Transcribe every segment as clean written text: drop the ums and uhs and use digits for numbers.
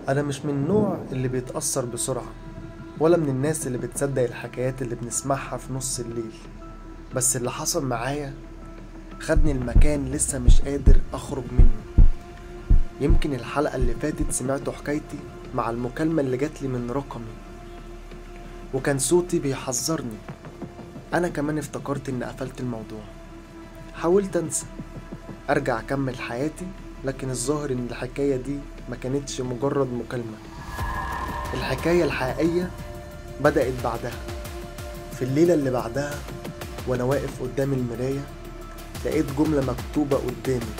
أنا مش من النوع اللي بيتأثر بسرعة، ولا من الناس اللي بتصدق الحكايات اللي بنسمعها في نص الليل. بس اللي حصل معايا خدني المكان لسه مش قادر أخرج منه. يمكن الحلقة اللي فاتت سمعتوا حكايتي مع المكالمة اللي جاتلي من رقمي، وكان صوتي بيحذرني. أنا كمان افتكرت إن قفلت الموضوع، حاولت أنسى أرجع أكمل حياتي، لكن الظاهر إن الحكاية دي ما كانتش مجرد مكالمة. الحكاية الحقيقية بدأت بعدها، في الليلة اللي بعدها وأنا واقف قدام المراية لقيت جملة مكتوبة قدامي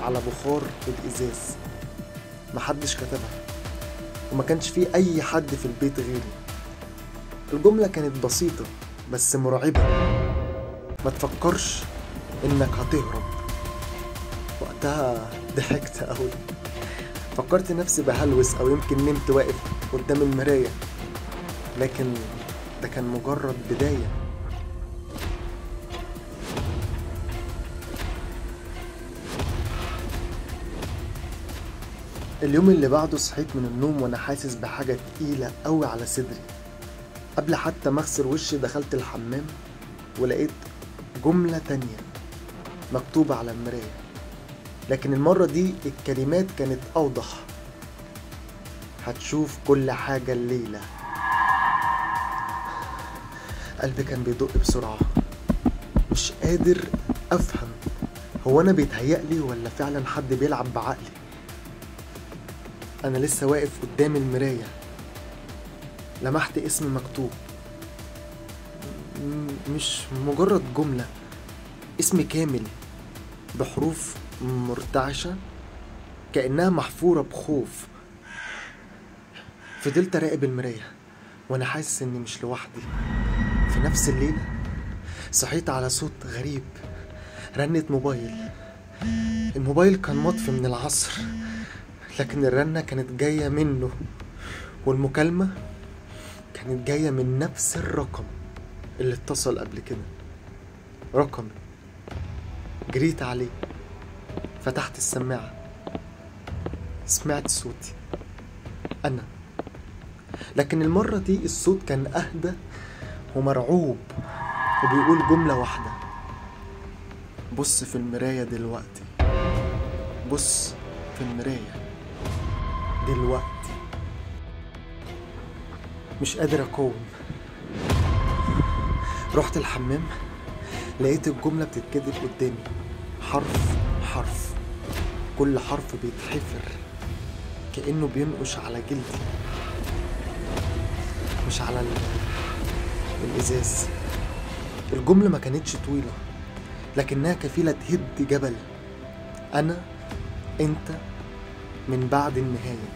على بخار الإزاز. محدش كتبها، وما كانش فيه أي حد في البيت غيري. الجملة كانت بسيطة بس مرعبة: ما تفكرش إنك هتهرب. وقتها ضحكت أوي، فكرت نفسي بهلوس أو يمكن نمت واقف قدام المراية، لكن ده كان مجرد بداية. اليوم اللي بعده صحيت من النوم وأنا حاسس بحاجة تقيلة أوي على صدري. قبل حتى ما أغسل وشي دخلت الحمام ولقيت جملة تانية مكتوبة على المراية، لكن المرة دي الكلمات كانت أوضح: هتشوف كل حاجة الليلة. قلبي كان بيدق بسرعة، مش قادر أفهم هو أنا بيتهيألي ولا فعلا حد بيلعب بعقلي. أنا لسه واقف قدام المراية، لمحت اسم مكتوب، مش مجرد جملة، اسم كامل بحروف مرتعشة كأنها محفورة بخوف. فضلت أراقب المراية وأنا حاسس إني مش لوحدي. في نفس الليلة صحيت على صوت غريب، رنة موبايل. الموبايل كان مطفي من العصر، لكن الرنة كانت جاية منه، والمكالمة كانت جاية من نفس الرقم اللي اتصل قبل كده، رقمي. جريت عليه، فتحت السماعة، سمعت صوتي أنا، لكن المرة دي الصوت كان أهدى ومرعوب، وبيقول جملة واحدة: بص في المراية دلوقتي، بص في المراية دلوقتي. مش قادر أقاوم، رحت الحمام، لقيت الجملة بتتكتب قدامي حرف حرف، كل حرف بيتحفر كأنه بينقش على جلدي، مش على الإزاز. الجملة ما كانتش طويلة، لكنها كفيلة تهد جبل: أنا أنت من بعد النهاية.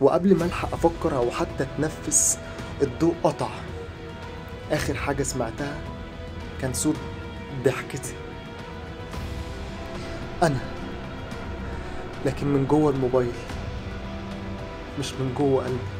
وقبل ما ألحق أفكر أو حتى أتنفس الضوء قطع. آخر حاجة سمعتها كان صوت ضحكتي أنا، لكن من جوه الموبايل، مش من جوه قلبي.